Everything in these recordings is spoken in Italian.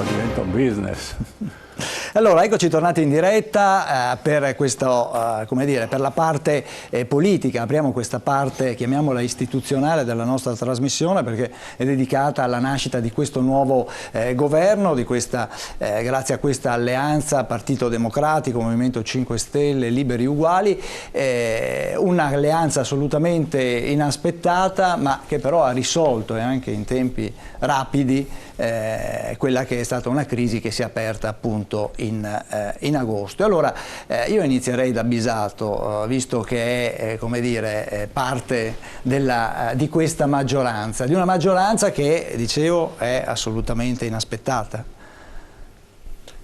poi diventa un business. Allora, eccoci tornati in diretta per questo, come dire, per la parte politica. Apriamo questa parte, chiamiamola istituzionale, della nostra trasmissione, perché è dedicata alla nascita di questo nuovo governo, di questa, grazie a questa alleanza Partito Democratico, Movimento 5 Stelle, Liberi Uguali, un'alleanza assolutamente inaspettata, ma che però ha risolto, e anche in tempi rapidi, quella che è stata una crisi che si è aperta appunto in agosto. Allora io inizierei da Bisato, visto che è come dire, parte di questa maggioranza, di una maggioranza che, dicevo, è assolutamente inaspettata.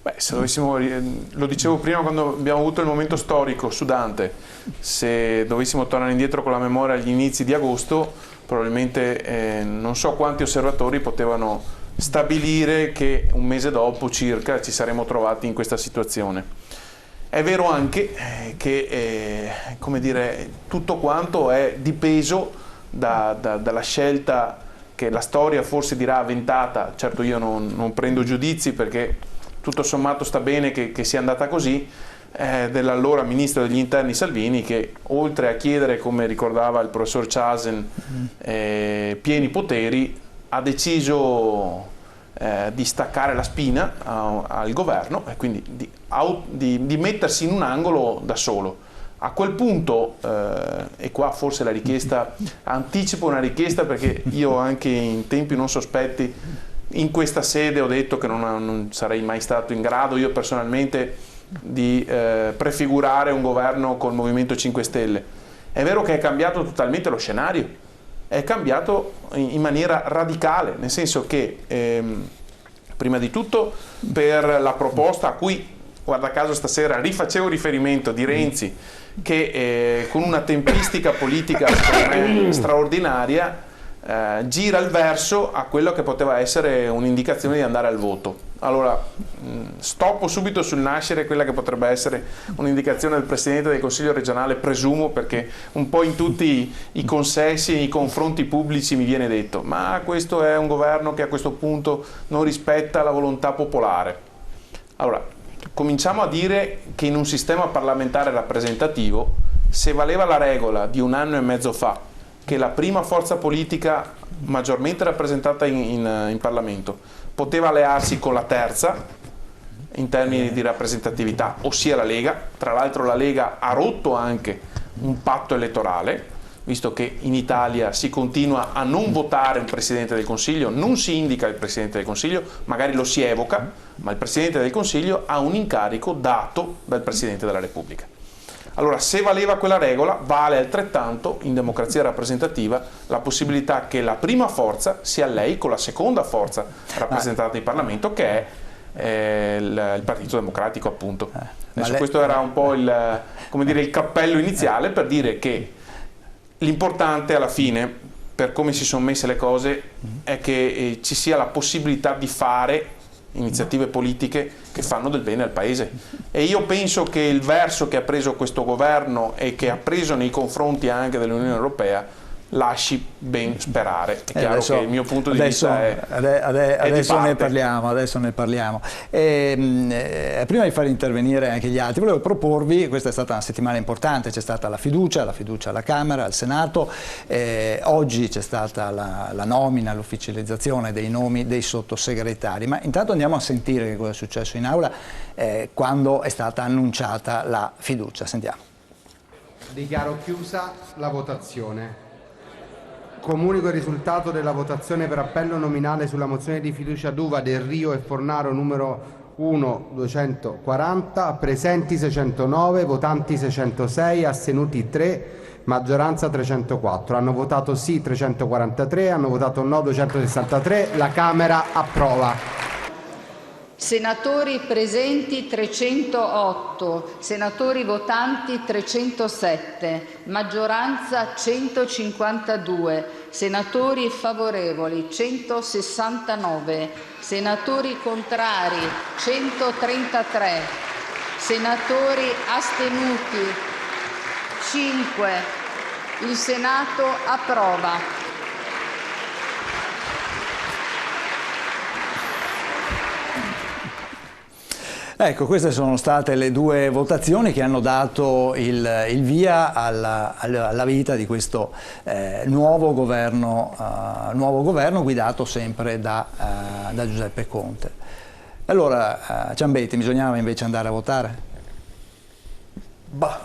Beh, se dovessimo, lo dicevo prima quando abbiamo avuto il momento storico su Dante, se dovessimo tornare indietro con la memoria agli inizi di agosto, probabilmente non so quanti osservatori potevano stabilire che un mese dopo circa ci saremmo trovati in questa situazione. È vero anche che come dire, tutto quanto è dipeso dalla scelta che la storia forse dirà avventata. Certo, io non prendo giudizi, perché tutto sommato sta bene che sia andata così, dell'allora ministro degli interni Salvini, che oltre a chiedere, come ricordava il professor Chasen, pieni poteri, ha deciso di staccare la spina al governo e quindi di mettersi in un angolo da solo. A quel punto, e qua forse la richiesta, anticipo una richiesta, perché io anche in tempi non sospetti in questa sede ho detto che non sarei mai stato in grado io personalmente di prefigurare un governo col Movimento 5 Stelle. È vero che è cambiato totalmente lo scenario, è cambiato in maniera radicale, nel senso che prima di tutto per la proposta a cui, guarda caso, stasera rifacevo riferimento, di Renzi, che con una tempistica politica secondo me straordinaria gira il verso a quello che poteva essere un'indicazione di andare al voto. Allora, stoppo subito sul nascere quella che potrebbe essere un'indicazione del Presidente del Consiglio regionale, presumo, perché un po' in tutti i consessi e i confronti pubblici mi viene detto: ma questo è un governo che a questo punto non rispetta la volontà popolare. Allora, cominciamo a dire che in un sistema parlamentare rappresentativo, se valeva la regola di 1 anno e mezzo fa, che la prima forza politica maggiormente rappresentata in Parlamento poteva allearsi con la terza in termini di rappresentatività, ossia la Lega. Tra l'altro la Lega ha rotto anche un patto elettorale, visto che in Italia si continua a non votare un Presidente del Consiglio, non si indica il Presidente del Consiglio, magari lo si evoca, ma il Presidente del Consiglio ha un incarico dato dal Presidente della Repubblica. Allora, se valeva quella regola, vale altrettanto in democrazia rappresentativa la possibilità che la prima forza si allei con la seconda forza rappresentata in Parlamento, che è il Partito Democratico, appunto. Adesso questo era un po' come dire, il cappello iniziale per dire che l'importante alla fine, per come si sono messe le cose, è che ci sia la possibilità di fare iniziative politiche che fanno del bene al Paese. E io penso che il verso che ha preso questo governo e che ha preso nei confronti anche dell'Unione Europea lasci ben sperare. È chiaro che il mio punto di vista è adesso ne parliamo. Prima di far intervenire anche gli altri, volevo proporvi, questa è stata una settimana importante, c'è stata la fiducia alla Camera, al Senato, oggi c'è stata la nomina, l'ufficializzazione dei nomi dei sottosegretari, ma intanto andiamo a sentire che cosa è successo in aula quando è stata annunciata la fiducia. Sentiamo. Dichiaro chiusa la votazione. Comunico il risultato della votazione per appello nominale sulla mozione di fiducia D'Uva, Del Rio e Fornaro numero 1-240, presenti 609, votanti 606, astenuti 3, maggioranza 304. Hanno votato sì 343, hanno votato no 263, la Camera approva. Senatori presenti 308, senatori votanti 307, maggioranza 152, senatori favorevoli 169, senatori contrari 133, senatori astenuti 5. Il Senato approva. Ecco, queste sono state le due votazioni che hanno dato il via alla vita di questo nuovo governo guidato sempre da Giuseppe Conte. Allora, Ciambetti, bisognava invece andare a votare? Bah,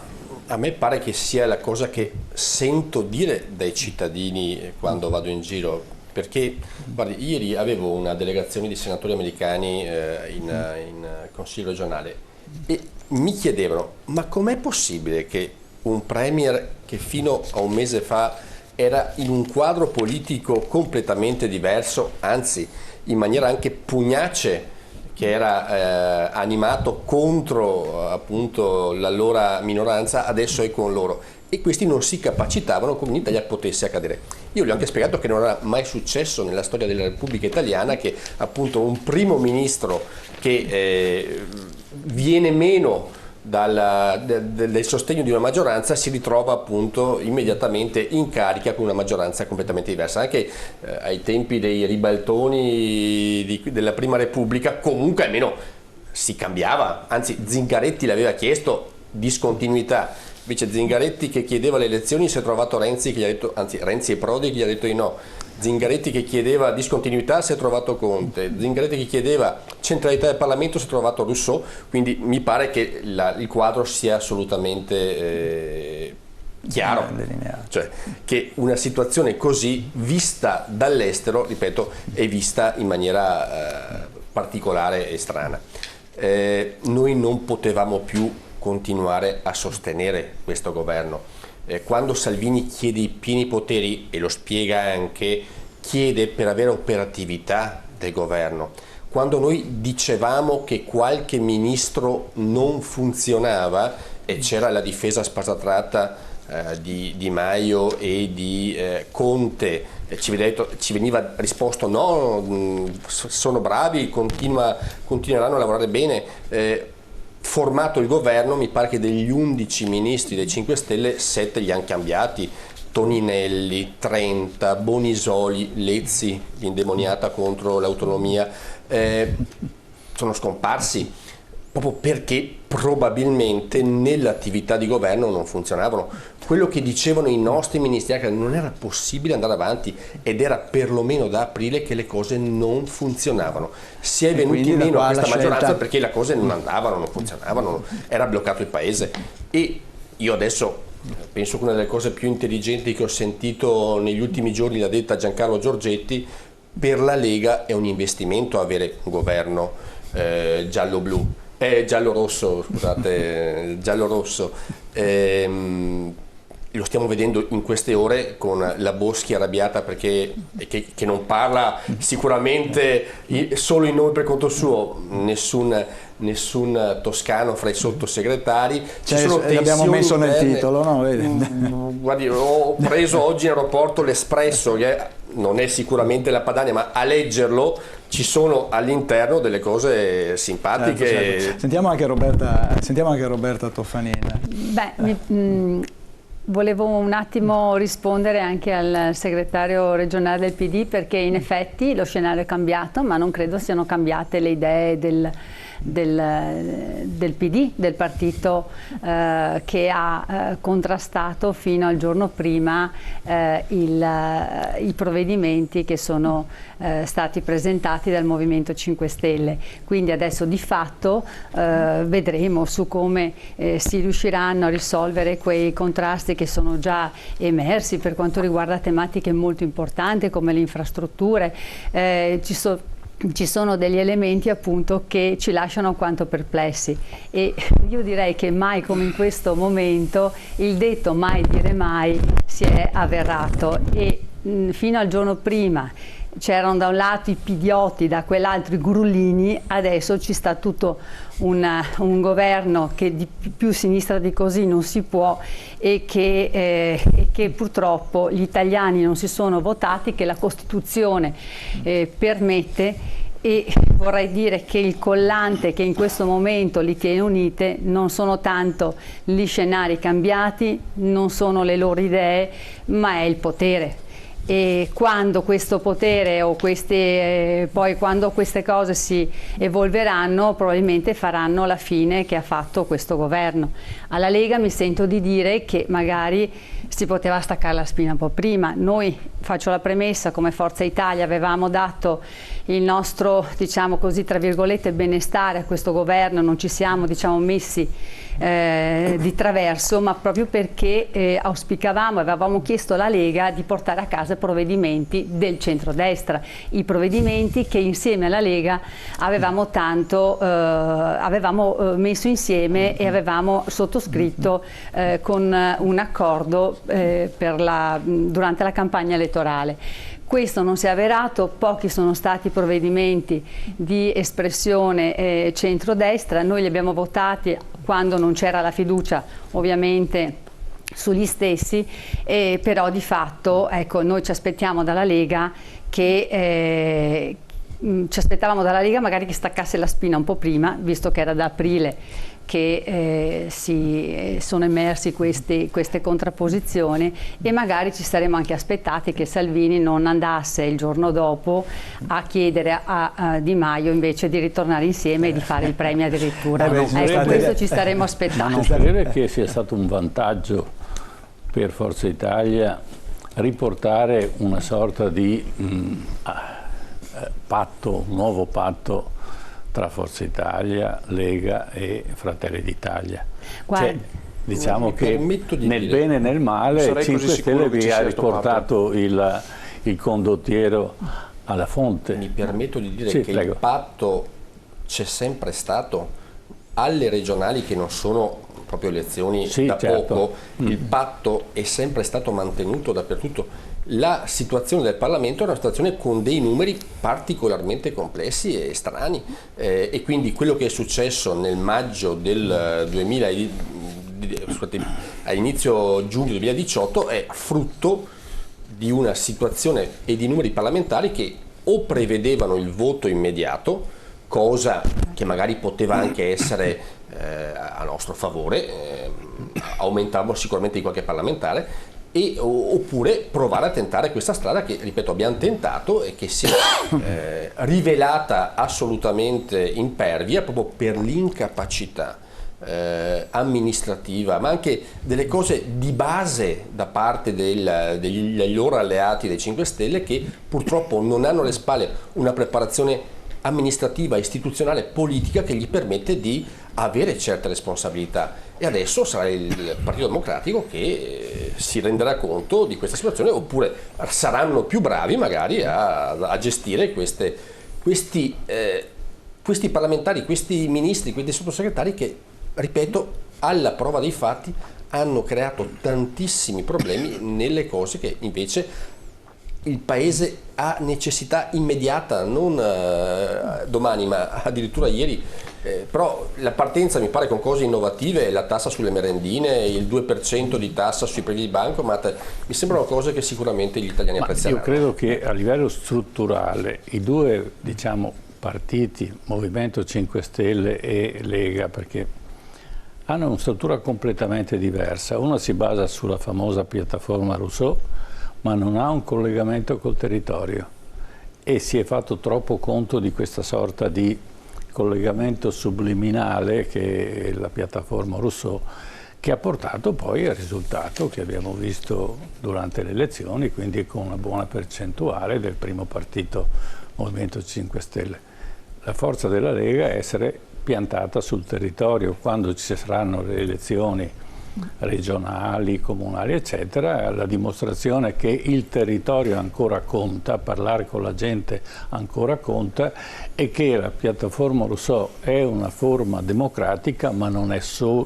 a me pare che sia la cosa che sento dire dai cittadini quando vado in giro. Perché, guardi, ieri avevo una delegazione di senatori americani in Consiglio regionale e mi chiedevano: ma com'è possibile che un premier che fino a un mese fa era in un quadro politico completamente diverso, anzi in maniera anche pugnace, che era animato contro appunto l'allora minoranza, adesso è con loro? E questi non si capacitavano come in Italia potesse accadere. Io gli ho anche spiegato che non era mai successo nella storia della Repubblica Italiana che appunto un primo ministro che viene meno del sostegno di una maggioranza si ritrova appunto immediatamente in carica con una maggioranza completamente diversa. Anche ai tempi dei ribaltoni della Prima Repubblica comunque almeno si cambiava, anzi Zingaretti l'aveva chiesto discontinuità. Invece Zingaretti che chiedeva le elezioni si è trovato Renzi che gli ha detto, anzi Renzi e Prodi che gli ha detto di no. Zingaretti che chiedeva discontinuità si è trovato Conte. Zingaretti che chiedeva centralità del Parlamento si è trovato Rousseau. Quindi mi pare che il quadro sia assolutamente chiaro, cioè che una situazione così vista dall'estero, ripeto, è vista in maniera particolare e strana. Noi non potevamo più continuare a sostenere questo governo. Quando Salvini chiede i pieni poteri, e lo spiega anche, chiede per avere operatività del governo. Quando noi dicevamo che qualche ministro non funzionava e c'era la difesa spasastrata di Di Maio e di Conte, ci veniva risposto no, sono bravi, continueranno a lavorare bene. Formato il governo, mi pare che degli 11 ministri dei 5 Stelle 7 li hanno cambiati: Toninelli, Trenta, Bonisoli, Lezzi, l'indemoniata contro l'autonomia, sono scomparsi proprio perché probabilmente nell'attività di governo non funzionavano. Quello che dicevano i nostri ministri era che non era possibile andare avanti ed era perlomeno da aprile che le cose non funzionavano. Si è venuti meno a questa maggioranza perché le cose non andavano, non funzionavano, era bloccato il paese. E io adesso penso che una delle cose più intelligenti che ho sentito negli ultimi giorni l'ha detta Giancarlo Giorgetti: per la Lega è un investimento avere un governo giallo-blu. Giallo-rosso, scusate, giallo-rosso. Lo stiamo vedendo in queste ore con la Boschi arrabbiata perché che non parla sicuramente solo in nome per conto suo, nessun toscano fra i sottosegretari. L'abbiamo messo nel titolo, no? Guardi, ho preso oggi in aeroporto l'Espresso, che non è sicuramente la Padania, ma a leggerlo ci sono all'interno delle cose simpatiche. Certo. Sentiamo anche Roberta Toffanin. Volevo un attimo rispondere anche al segretario regionale del PD, perché in effetti lo scenario è cambiato, ma non credo siano cambiate le idee del PD, del partito che ha contrastato fino al giorno prima i provvedimenti che sono stati presentati dal Movimento 5 Stelle. Quindi adesso di fatto vedremo su come si riusciranno a risolvere quei contrasti che sono già emersi per quanto riguarda tematiche molto importanti come le infrastrutture. Ci sono degli elementi appunto che ci lasciano alquanto perplessi, e io direi che mai come in questo momento il detto mai dire mai si è avverato, e fino al giorno prima c'erano da un lato i pidioti, da quell'altro i grullini, adesso ci sta tutto un governo che di più sinistra di così non si può, e che purtroppo gli italiani non si sono votati, che la Costituzione permette. E vorrei dire che il collante che in questo momento li tiene unite non sono tanto gli scenari cambiati, non sono le loro idee, ma è il potere. e quando questo potere o poi quando queste cose si evolveranno probabilmente faranno la fine che ha fatto questo governo. Alla Lega mi sento di dire che magari si poteva staccare la spina un po' prima. Noi, faccio la premessa, come Forza Italia avevamo dato il nostro, diciamo così, tra virgolette, benestare a questo governo, non ci siamo, diciamo, messi di traverso, ma proprio perché auspicavamo, avevamo chiesto alla Lega di portare a casa provvedimenti del centrodestra, i provvedimenti che insieme alla Lega avevamo messo insieme e avevamo sottoscritto con un accordo durante la campagna elettorale. Questo non si è avverato, pochi sono stati i provvedimenti di espressione centrodestra, noi li abbiamo votati quando non c'era la fiducia ovviamente sugli stessi, però di fatto ecco, noi ci aspettiamo dalla Lega che ci aspettavamo dalla Lega magari che staccasse la spina un po' prima, visto che era da aprile che sono emersi queste contrapposizioni, e magari ci saremmo anche aspettati che Salvini non andasse il giorno dopo a chiedere a Di Maio invece di ritornare insieme e di fare il premio addirittura. Questo ci staremmo aspettando. Ma non crede che sia stato un vantaggio per Forza Italia riportare una sorta di patto, un nuovo patto tra Forza Italia, Lega e Fratelli d'Italia? Cioè, diciamo che nel bene e nel male 5 Stelle vi ha riportato il condottiero alla fonte. Mi permetto di dire che il patto c'è sempre stato alle regionali, che non sono proprio elezioni da poco, il patto è sempre stato mantenuto dappertutto. La situazione del Parlamento è una situazione con dei numeri particolarmente complessi e strani, e quindi quello che è successo nel maggio del a inizio giugno 2018 è frutto di una situazione e di numeri parlamentari che o prevedevano il voto immediato, cosa che magari poteva anche essere a nostro favore, aumentavamo sicuramente di qualche parlamentare, oppure provare a tentare questa strada che, ripeto, abbiamo tentato e che si è rivelata assolutamente impervia proprio per l'incapacità amministrativa, ma anche delle cose di base da parte degli loro alleati dei 5 Stelle, che purtroppo non hanno alle spalle una preparazione amministrativa, istituzionale, politica che gli permette di avere certe responsabilità. E adesso sarà il Partito Democratico che si renderà conto di questa situazione, oppure saranno più bravi magari a gestire questi parlamentari, questi ministri, questi sottosegretari che, ripeto, alla prova dei fatti hanno creato tantissimi problemi nelle cose che invece il Paese ha necessità immediata, non domani ma addirittura ieri. Però la partenza mi pare con cose innovative, la tassa sulle merendine, il 2% di tassa sui prelievi di bancomat, mi sembrano cose che sicuramente gli italiani apprezzeranno. Io credo che a livello strutturale i due, diciamo, partiti, Movimento 5 Stelle e Lega, perché hanno una struttura completamente diversa. Una si basa sulla famosa piattaforma Rousseau, ma non ha un collegamento col territorio, e si è fatto troppo conto di questa sorta di collegamento subliminale che è la piattaforma Rousseau, che ha portato poi al risultato che abbiamo visto durante le elezioni, quindi con una buona percentuale del primo partito, Movimento 5 Stelle. La forza della Lega è essere piantata sul territorio. Quando ci saranno le elezioni regionali, comunali, eccetera, la dimostrazione che il territorio ancora conta, parlare con la gente ancora conta, e che la piattaforma Rousseau è una forma democratica, ma non è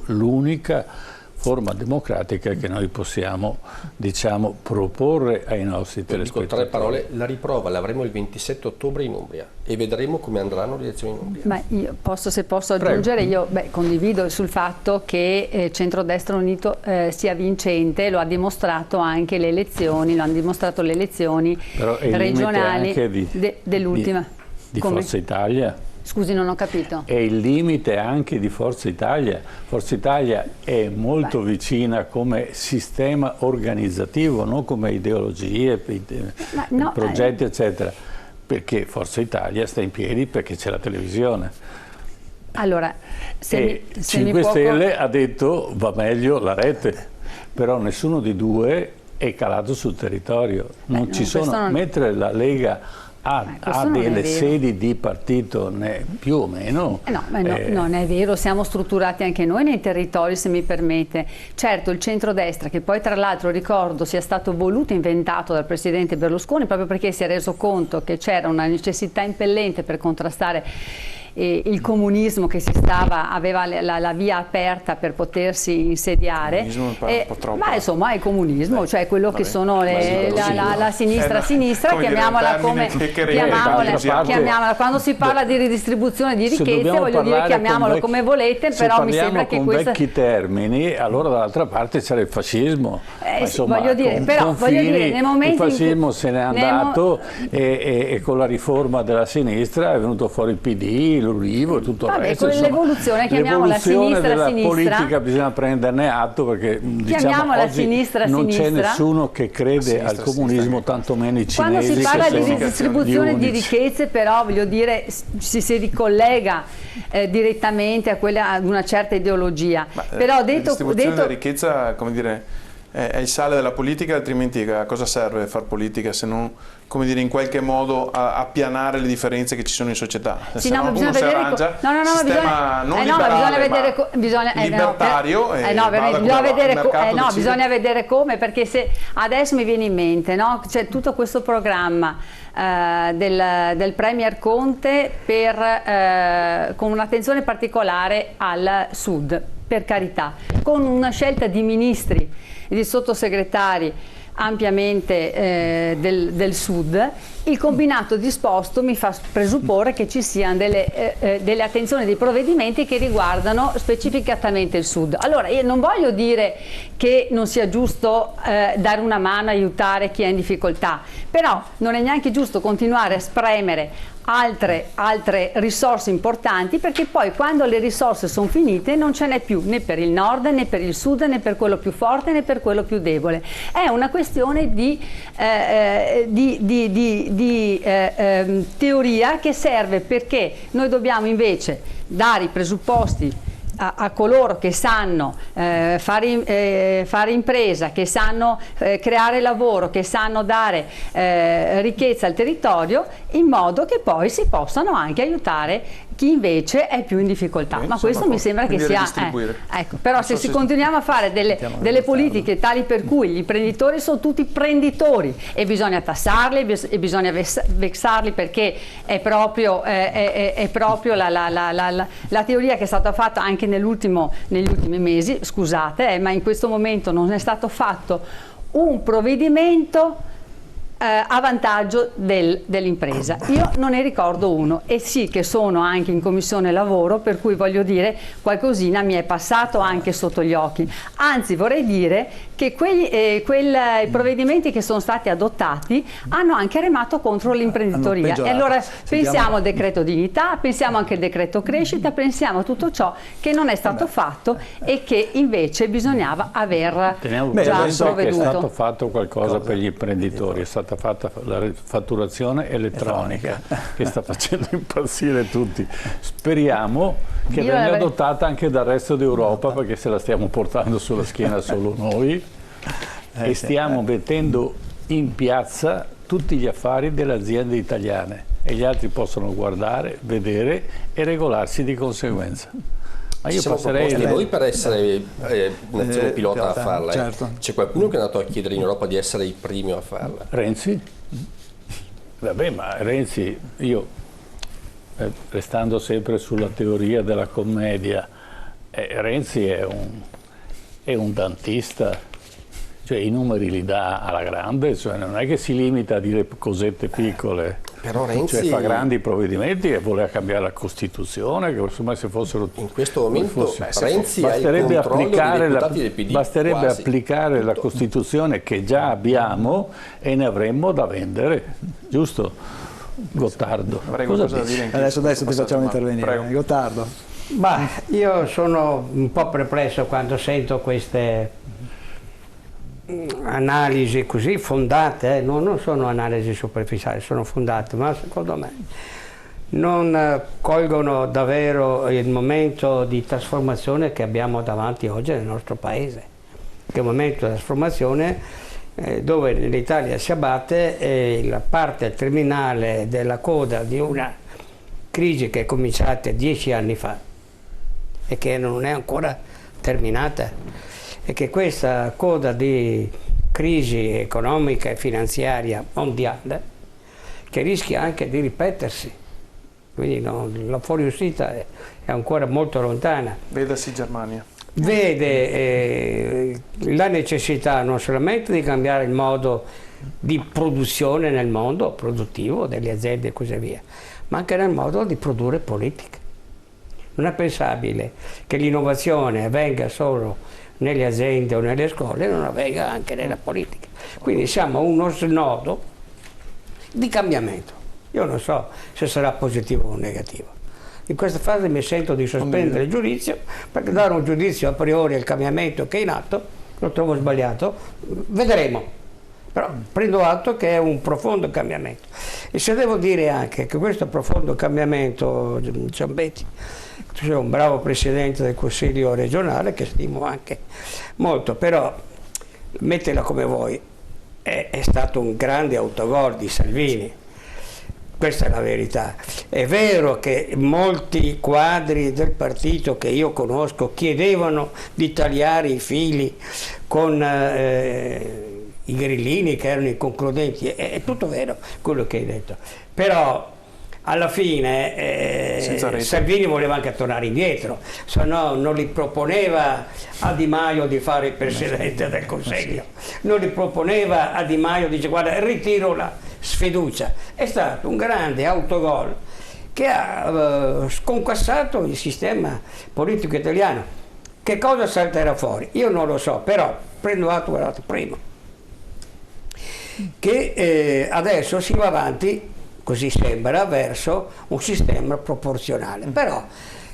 l'unica forma democratica che noi possiamo, diciamo, proporre ai nostri telespettatori. Dico 3 parole, la riprova l'avremo il 27 ottobre in Umbria e vedremo come andranno le elezioni in Umbria. Ma io se posso aggiungere, io condivido sul fatto che Centrodestra Unito sia vincente, lo ha dimostrato anche le elezioni, lo hanno dimostrato le elezioni regionali dell'ultima. Di Forza Italia? Scusi, non ho capito. È il limite anche di Forza Italia. Forza Italia è molto vicina come sistema organizzativo, non come ideologie, progetti, eccetera, perché Forza Italia sta in piedi perché c'è la televisione. Allora, se 5 Stelle ha detto va meglio la rete, però nessuno di due è calato sul territorio. Non ci sono, mentre la Lega ha delle sedi di partito più o meno. Non è vero, siamo strutturati anche noi nei territori, se mi permette. Certo, il centrodestra, che poi tra l'altro ricordo sia stato voluto, inventato dal presidente Berlusconi, proprio perché si è reso conto che c'era una necessità impellente per contrastare il comunismo che aveva la via aperta per potersi insediare. Ma insomma il comunismo, cioè quello che sono la sinistra, chiamiamola come chiamiamola. Quando si parla di ridistribuzione di ricchezze, voglio dire, chiamiamolo come volete, però mi sembra che con vecchi termini, allora dall'altra parte c'era il fascismo. Insomma, voglio dire, nel momento il fascismo se n'è andato e con la riforma della sinistra è venuto fuori il PD, l'Ulivo e tutto il resto. L'evoluzione, chiamiamola sinistra, della politica bisogna prenderne atto, perché diciamo, oggi non c'è nessuno che crede al comunismo, tantomeno i cinesi. Quando si parla di ridistribuzione di ricchezze, però voglio dire, si ricollega direttamente ad una certa ideologia. Però la distribuzione della ricchezza, come dire, è il sale della politica, altrimenti a cosa serve far politica se non, come dire, in qualche modo appianare le differenze che ci sono in società? Sì, no, bisogna vedere bisogna vedere come, perché se adesso mi viene in mente, no? C'è tutto questo programma del Premier Conte con un'attenzione particolare al Sud, per carità, con una scelta di ministri e di sottosegretari ampiamente del Sud. Il combinato disposto mi fa presupporre che ci siano delle attenzioni, dei provvedimenti che riguardano specificatamente il Sud. Allora, io non voglio dire che non sia giusto dare una mano, aiutare chi è in difficoltà, però non è neanche giusto continuare a spremere altre risorse importanti, perché poi quando le risorse sono finite non ce n'è più né per il nord né per il sud né per quello più forte né per quello più debole. È una questione di teoria che serve, perché noi dobbiamo invece dare i presupposti a coloro che sanno fare impresa, che sanno creare lavoro, che sanno dare ricchezza al territorio, in modo che poi si possano anche aiutare chi invece è più in difficoltà. Ma questo mi sembra che sia ecco, però se continuiamo a fare delle politiche tali per cui gli imprenditori sono tutti prenditori e bisogna tassarli e bisogna vexarli, perché è proprio la teoria che è stata fatta anche negli ultimi mesi, scusate, ma in questo momento non è stato fatto un provvedimento a vantaggio dell'impresa. Io non ne ricordo uno, e sì che sono anche in commissione lavoro, per cui voglio dire qualcosina mi è passato anche sotto gli occhi. Anzi, vorrei dire che quei provvedimenti che sono stati adottati hanno anche remato contro l'imprenditoria. E allora pensiamo al decreto dignità, pensiamo anche al decreto crescita, pensiamo a tutto ciò che non è stato fatto e che invece bisognava aver già provveduto. Che è stato fatto qualcosa per gli imprenditori, è stata fatta la fatturazione elettronica che sta facendo impazzire tutti. Speriamo che venga adottata anche dal resto d'Europa, perché se la stiamo portando sulla schiena solo noi e stiamo mettendo in piazza tutti gli affari delle aziende italiane, e gli altri possono guardare, vedere e regolarsi di conseguenza. Ma io passerei noi per essere nazione pilota a farla. Certo. C'è qualcuno che è andato a chiedere in Europa di essere i primi a farla? Renzi? Vabbè, ma Renzi, io restando sempre sulla teoria della commedia, Renzi è un dantista, cioè i numeri li dà alla grande, cioè non è che si limita a dire cosette piccole. Però Renzi, cioè, fa grandi provvedimenti e voleva cambiare la Costituzione, che insomma se fossero in questo momento Renzi basterebbe applicare la Costituzione che già abbiamo e ne avremmo da vendere, giusto? Gottardo. Avrei Cosa qualcosa da dici? dire anch'io. Adesso ti facciamo intervenire. Prego. Gottardo. Ma io sono un po' perplesso quando sento queste analisi così fondate, non sono analisi superficiali, sono fondate, ma secondo me non colgono davvero il momento di trasformazione che abbiamo davanti oggi nel nostro paese, che è un momento di trasformazione dove l'Italia si abbatte la parte terminale della coda di una crisi che è cominciata 10 anni fa e che non è ancora terminata, e che questa coda di crisi economica e finanziaria mondiale che rischia anche di ripetersi, quindi la fuoriuscita è ancora molto lontana. Vedasi Germania. Vede la necessità non solamente di cambiare il modo di produzione nel mondo produttivo delle aziende e così via, ma anche nel modo di produrre politica. Non è pensabile che l'innovazione avvenga solo nelle aziende o nelle scuole, non avvenga anche nella politica. Quindi siamo a uno snodo di cambiamento. Io non so se sarà positivo o negativo. In questa fase mi sento di sospendere il giudizio, perché dare un giudizio a priori al cambiamento che è in atto lo trovo sbagliato. Vedremo. Però prendo atto che è un profondo cambiamento. E se devo dire anche che questo profondo cambiamento, Giambetti, tu sei un bravo presidente del Consiglio regionale che stimo anche molto, però mettila come vuoi, è stato un grande autogol di Salvini. Questa è la verità. È vero che molti quadri del partito che io conosco chiedevano di tagliare i fili con i grillini che erano inconcludenti, è tutto vero quello che hai detto, però alla fine Salvini voleva anche tornare indietro, se no non gli proponeva a Di Maio di fare il Presidente del Consiglio, non gli proponeva a Di Maio, dice guarda ritiro la sfiducia. È stato un grande autogol che ha sconquassato il sistema politico italiano. Che cosa salterà fuori? Io non lo so, però prendo atto, guardate, prima che adesso si va avanti, così sembra, verso un sistema proporzionale. Però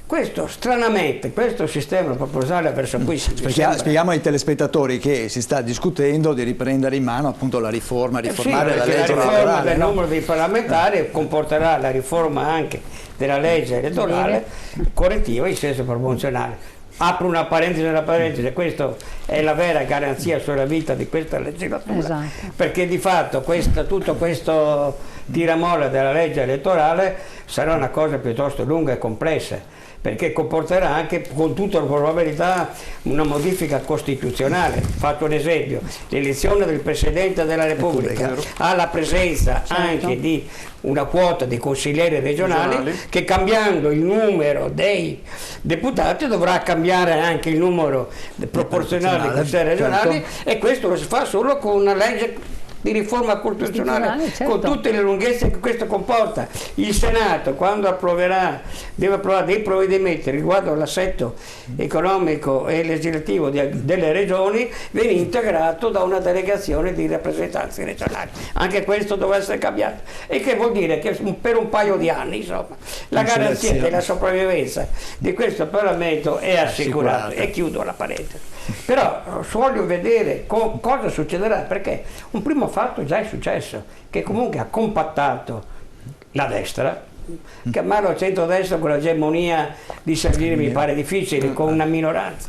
questo, stranamente, questo sistema proporzionale verso cui si Spieghiamo ai telespettatori che si sta discutendo di riprendere in mano appunto la riformare la legge elettorale, del numero dei parlamentari comporterà la riforma anche della legge elettorale correttiva in senso proporzionale. Apro una parentesi nella parentesi, questa è la vera garanzia sulla vita di questa legislatura, perché di fatto tutto questo tiramolla della legge elettorale sarà una cosa piuttosto lunga e complessa, perché comporterà anche con tutta probabilità una modifica costituzionale. Faccio un esempio: l'elezione del Presidente della Repubblica ha la presenza anche di una quota di consiglieri regionali che, cambiando il numero dei deputati, dovrà cambiare anche il numero proporzionale dei consiglieri regionali, e questo lo si fa solo con una legge di riforma costituzionale, con tutte le lunghezze che questo comporta. Il Senato, quando deve approvare dei provvedimenti riguardo all'assetto economico e legislativo delle regioni, viene integrato da una delegazione di rappresentanze regionali. Anche questo dovrà essere cambiato, e che vuol dire che per un paio di anni, insomma, la garanzia della sopravvivenza di questo Parlamento è assicurata. E chiudo la parentesi. Però voglio vedere cosa succederà, perché un primo fatto già è successo, che comunque ha compattato la destra. Chiamarlo a centrodestra con l'egemonia di Salvini mi pare difficile, con una minoranza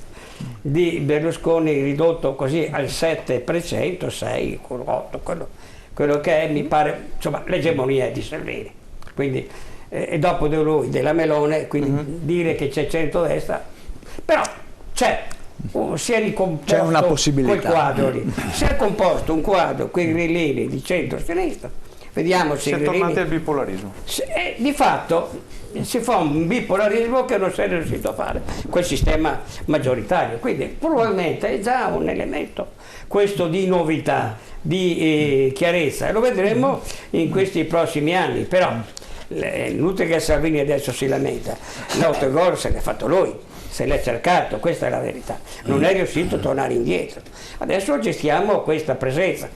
di Berlusconi ridotto così al 7%, 6, 8, quello che è, mi pare, insomma, l'egemonia di Salvini. Quindi, e dopo di lui, della Melone, quindi dire che c'è centrodestra, però si è ricomposto una possibilità. quel quadro lì. Si è composto un quadro, quei grillini di centro-sinistra. Vediamo se si è tornati al bipolarismo. Di fatto si fa un bipolarismo che non si è riuscito a fare quel sistema maggioritario. Quindi probabilmente è già un elemento questo di novità, di chiarezza, e lo vedremo in questi prossimi anni. Però inutile che Salvini adesso si lamenta, l'autogol se l'è fatto lui, se l'è cercato, questa è la verità, non è riuscito a tornare indietro. Adesso gestiamo questa presenza.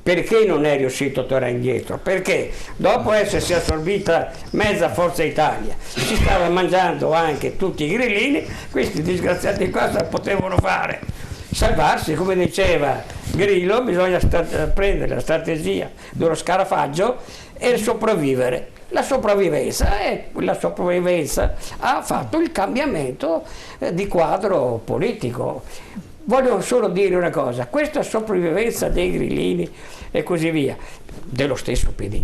Perché non è riuscito a tornare indietro? Perché dopo essersi assorbita mezza Forza Italia, si stava mangiando anche tutti i grillini, questi disgraziati qua potevano fare? Salvarsi, come diceva Grillo, bisogna prendere la strategia dello scarafaggio e sopravvivere. La sopravvivenza ha fatto il cambiamento di quadro politico. Voglio solo dire una cosa, questa sopravvivenza dei grillini e così via, dello stesso PD,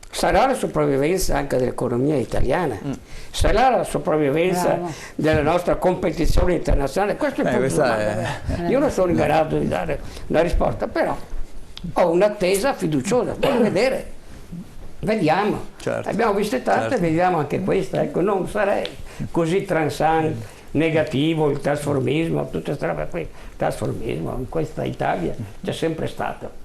sarà la sopravvivenza anche dell'economia italiana, sarà la sopravvivenza della nostra competizione internazionale. Questo è il punto. Io non sono in grado di dare una risposta, però ho un'attesa fiduciosa, voglio vedere. Vediamo, certo, abbiamo viste tante, vediamo anche questa, ecco, non sarei così transant, negativo, il trasformismo, tutta questa roba qui. Il trasformismo in questa Italia c'è sempre stato.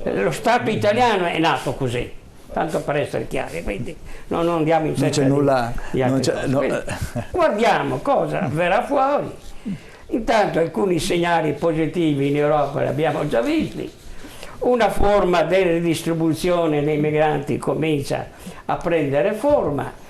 Lo Stato italiano è nato così, tanto per essere chiari, quindi non andiamo in non c'è nulla, guardiamo cosa verrà fuori. Intanto alcuni segnali positivi in Europa li abbiamo già visti. Una forma di redistribuzione dei migranti comincia a prendere forma,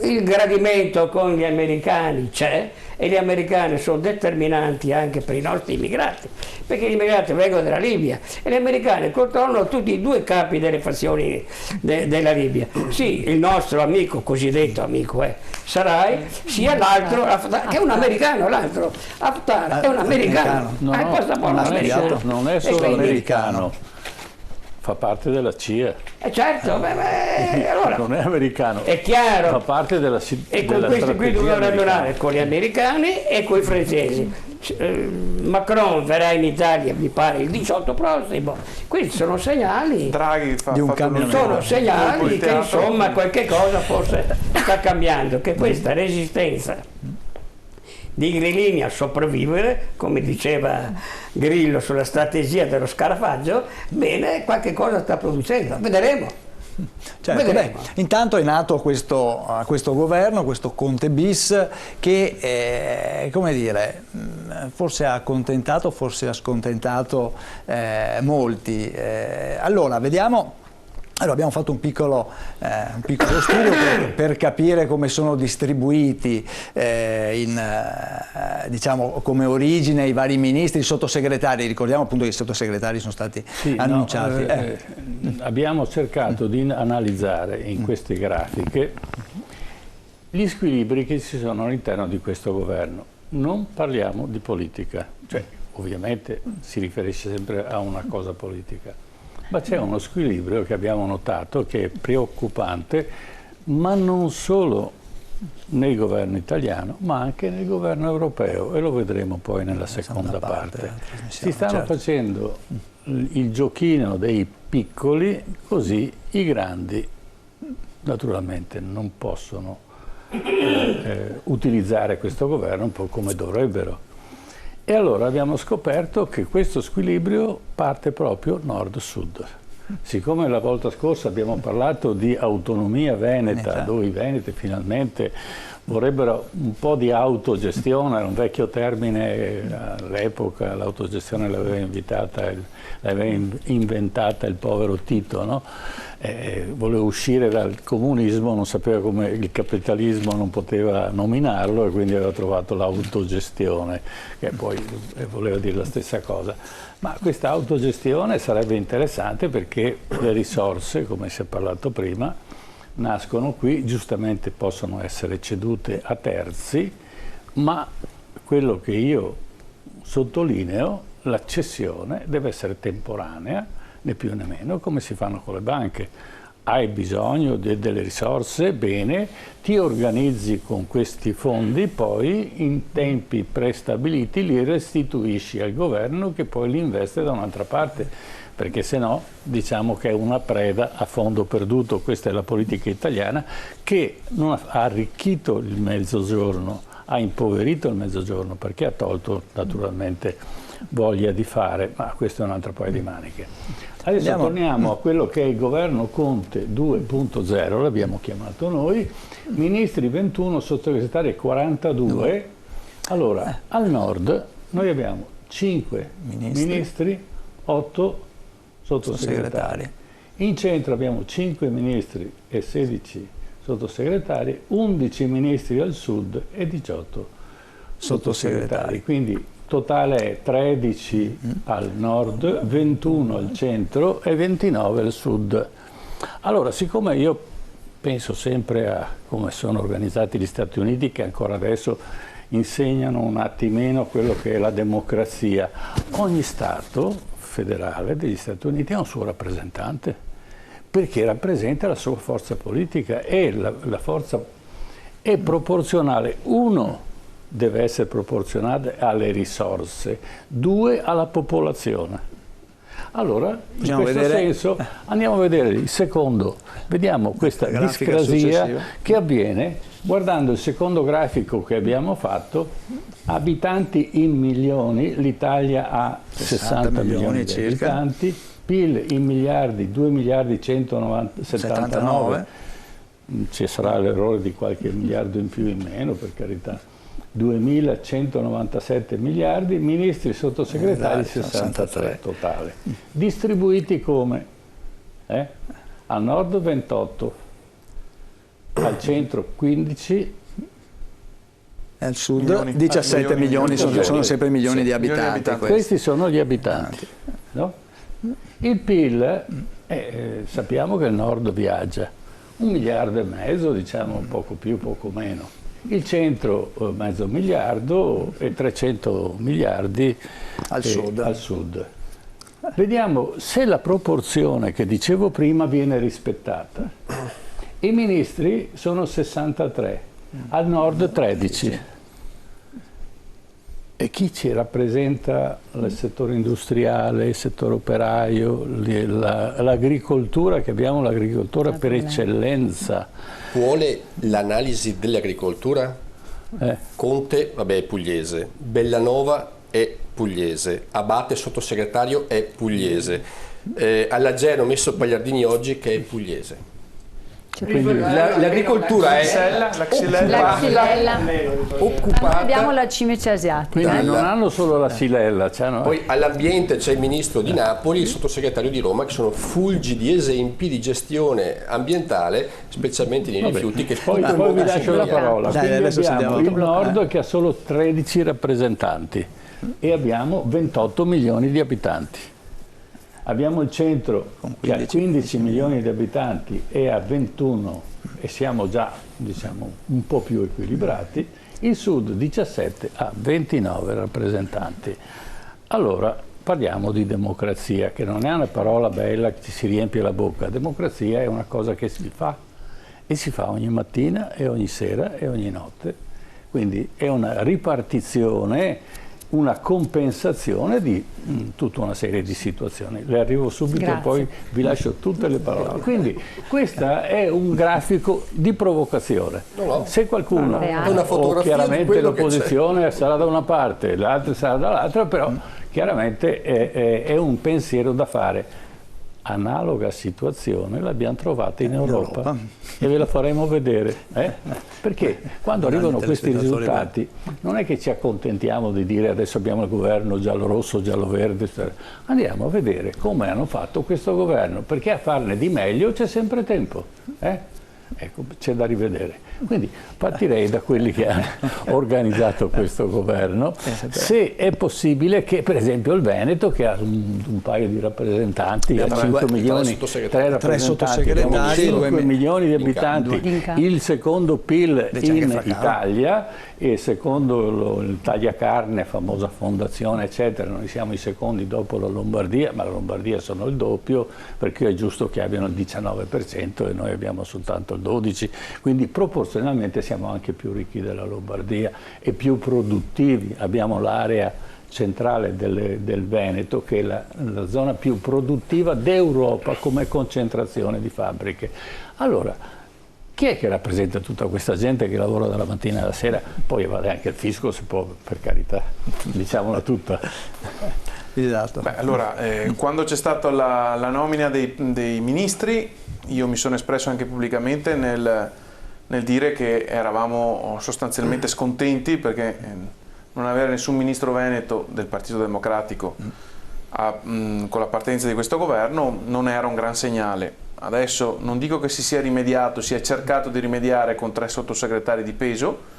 il gradimento con gli americani c'è e gli americani sono determinanti anche per i nostri immigrati, perché gli immigrati vengono dalla Libia e gli americani controllano tutti i due capi delle fazioni della Libia. Sì, il nostro amico, cosiddetto amico Sarai, sia l'altro, che è un americano, l'altro Haftar è un americano, ha il passaporto americano. Non è solo americano. Fa parte della CIA. Certo, allora, non è americano. È chiaro. Fa parte della CIA. E con questi qui dobbiamo ragionare con gli americani e con i francesi. Macron verrà in Italia, mi pare, il 18 prossimo. Questi sono segnali. Draghi di un cambiamento. Sono segnali che insomma qualche cosa forse sta cambiando, che questa resistenza di grillini a sopravvivere, come diceva Grillo sulla strategia dello scarafaggio, bene, qualche cosa sta producendo, vedremo. Certo, intanto è nato questo governo, questo Conte bis, che come dire, forse ha accontentato, forse ha scontentato molti. Allora, vediamo. Allora, abbiamo fatto un piccolo studio per capire come sono distribuiti diciamo, come origine i vari ministri, i sottosegretari. Ricordiamo appunto che i sottosegretari sono stati annunciati. Abbiamo cercato di analizzare in queste grafiche gli squilibri che ci sono all'interno di questo governo. Non parliamo di politica, cioè ovviamente si riferisce sempre a una cosa politica. Ma c'è uno squilibrio che abbiamo notato che è preoccupante, ma non solo nel governo italiano, ma anche nel governo europeo, e lo vedremo poi nella seconda parte. Si stanno facendo il giochino dei piccoli, così i grandi naturalmente non possono utilizzare questo governo un po' come dovrebbero. E allora abbiamo scoperto che questo squilibrio parte proprio nord-sud. Siccome la volta scorsa abbiamo parlato di autonomia veneta, dove i veneti finalmente vorrebbero un po' di autogestione, era un vecchio termine all'epoca, l'autogestione l'aveva inventata il povero Tito, no? Voleva uscire dal comunismo, non sapeva come il capitalismo non poteva nominarlo e quindi aveva trovato l'autogestione, che poi voleva dire la stessa cosa. Ma questa autogestione sarebbe interessante perché le risorse, come si è parlato prima, nascono qui, giustamente possono essere cedute a terzi, ma quello che io sottolineo, la cessione deve essere temporanea, né più né meno, come si fanno con le banche. Hai bisogno delle risorse, bene, ti organizzi con questi fondi, poi in tempi prestabiliti li restituisci al governo che poi li investe da un'altra parte, perché se no diciamo che è una preda a fondo perduto. Questa è la politica italiana che non ha arricchito il Mezzogiorno, ha impoverito il Mezzogiorno perché ha tolto naturalmente voglia di fare, ma questo è un altro paio di maniche. Adesso torniamo a quello che è il governo Conte 2.0, l'abbiamo chiamato noi, ministri 21, sottosegretari 42. Allora, al nord noi abbiamo 5 ministri, 8 sottosegretari. In centro abbiamo 5 ministri e 16 sottosegretari, 11 ministri al sud e 18 sottosegretari. Quindi totale è 13 al nord, 21 al centro e 29 al sud. Allora, siccome io penso sempre a come sono organizzati gli Stati Uniti, che ancora adesso insegnano un attimino quello che è la democrazia, ogni Stato federale degli Stati Uniti ha un suo rappresentante, perché rappresenta la sua forza politica e la forza è proporzionale. Uno, deve essere proporzionale alle risorse, 2 alla popolazione. Allora, in questo senso, andiamo a vedere il secondo, vediamo questa discrasia che avviene guardando il secondo grafico che abbiamo fatto, abitanti in milioni, l'Italia ha 60 milioni di abitanti, PIL in miliardi, 2 miliardi 179, ci sarà l'errore di qualche miliardo in più o in meno, per carità. 2.197 miliardi, ministri e sottosegretari 63 totale. Distribuiti come? Al nord 28, al centro 15 e al sud 17 milioni, sono sempre milioni di abitanti. Questi sono gli abitanti. No? Il PIL, sappiamo che il nord viaggia, 1,5 miliardi, diciamo poco più, poco meno. Il centro mezzo miliardo e 300 miliardi al sud. Vediamo se la proporzione che dicevo prima viene rispettata. I ministri sono 63, al nord 13. E chi ci rappresenta il settore industriale, il settore operaio, l'agricoltura, che abbiamo l'agricoltura per eccellenza. Vuole l'analisi dell'agricoltura? Conte, vabbè, è pugliese, Bellanova è pugliese, Abate, sottosegretario, è pugliese, alla GE hanno messo Pagliardini oggi che è pugliese. Quindi l'agricoltura è la xylella. Occupata. Abbiamo la cimice asiatica. Quindi non hanno solo la xylella. Poi all'ambiente c'è il ministro di Napoli, il sottosegretario di Roma, che sono fulgidi esempi di gestione ambientale, specialmente nei rifiuti. Che poi vi lascio la parola. Quindi abbiamo il nord che ha solo 13 rappresentanti e abbiamo 28 milioni di abitanti. Abbiamo il centro che ha 15 milioni di abitanti e ha 21 e siamo già, diciamo, un po' più equilibrati. Il sud 17 ha 29 rappresentanti. Allora parliamo di democrazia, che non è una parola bella che ci si riempie la bocca. Democrazia è una cosa che si fa e si fa ogni mattina e ogni sera e ogni notte. Quindi è una ripartizione, una compensazione di tutta una serie di situazioni. Le arrivo subito. Grazie. E poi vi lascio tutte le parole. Quindi questo è un grafico di provocazione. Se qualcuno, o chiaramente l'opposizione sarà da una parte, l'altra sarà dall'altra, però chiaramente è un pensiero da fare. Analoga situazione l'abbiamo trovata in Europa e ve la faremo vedere, perché quando arrivano questi risultati non è che ci accontentiamo di dire adesso abbiamo il governo giallo-rosso, giallo-verde, andiamo a vedere come hanno fatto questo governo, perché a farne di meglio c'è sempre tempo, ecco, c'è da rivedere. Quindi partirei da quelli che hanno organizzato questo governo, se è possibile che per esempio il Veneto, che ha un paio di rappresentanti, ha 5 milioni, 3 rappresentanti, 5 milioni di abitanti, il secondo PIL in Italia e secondo il Tagliacarne, famosa fondazione eccetera, noi siamo i secondi dopo la Lombardia, ma la Lombardia sono il doppio, perché è giusto che abbiano il 19% e noi abbiamo soltanto il 12%, quindi proporzionalmente siamo anche più ricchi della Lombardia e più produttivi. Abbiamo l'area centrale del Veneto, che è la zona più produttiva d'Europa come concentrazione di fabbriche. Allora, chi è che rappresenta tutta questa gente che lavora dalla mattina alla sera? Poi vale anche il fisco, se può, per carità, diciamola tutta. Esatto. Beh, allora, quando c'è stata la nomina dei ministri, io mi sono espresso anche pubblicamente nel dire che eravamo sostanzialmente scontenti, perché non avere nessun ministro veneto del Partito Democratico con la partenza di questo governo non era un gran segnale. Adesso non dico che si sia rimediato, si è cercato di rimediare con 3 sottosegretari di peso,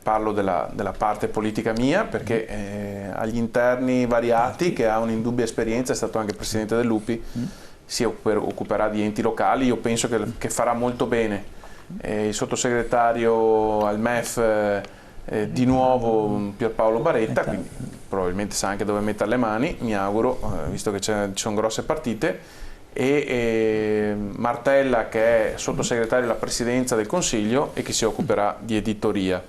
parlo della parte politica mia, perché agli interni variati, che ha un'indubbia esperienza, è stato anche presidente dell'UPI, si occuperà di enti locali, io penso che farà molto bene. Il sottosegretario al MEF di nuovo Pierpaolo Baretta, quindi probabilmente sa anche dove mettere le mani, mi auguro, visto che ci sono grosse partite, e Martella, che è sottosegretario alla presidenza del Consiglio e che si occuperà di editoria.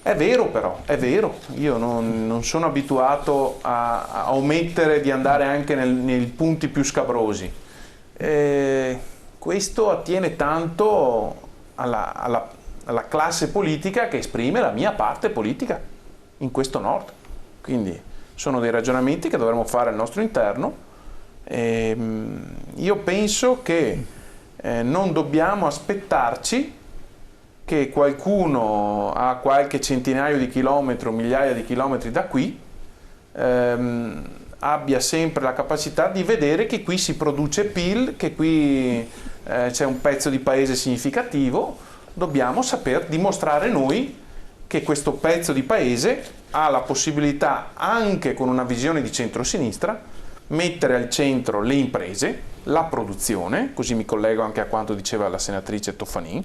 È vero però, è vero, io non sono abituato a omettere di andare anche nei punti più scabrosi. Questo attiene tanto alla classe politica che esprime la mia parte politica in questo nord. Quindi sono dei ragionamenti che dovremmo fare al nostro interno. Io penso che non dobbiamo aspettarci che qualcuno a qualche centinaio di chilometri o migliaia di chilometri da qui abbia sempre la capacità di vedere che qui si produce PIL, che qui c'è un pezzo di paese significativo. Dobbiamo saper dimostrare noi che questo pezzo di paese ha la possibilità, anche con una visione di centrosinistra, mettere al centro le imprese, la produzione, così mi collego anche a quanto diceva la senatrice Toffanin.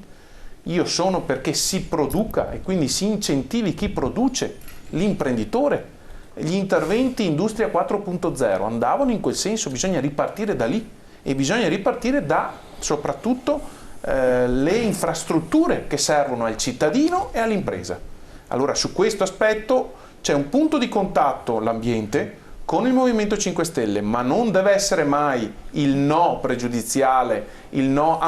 Io sono perché si produca e quindi si incentivi chi produce, l'imprenditore. Gli interventi Industria 4.0 andavano in quel senso, bisogna ripartire da lì e bisogna ripartire da soprattutto le infrastrutture che servono al cittadino e all'impresa. Allora su questo aspetto c'è un punto di contatto, l'ambiente, con il Movimento 5 Stelle, ma non deve essere mai il no pregiudiziale, il no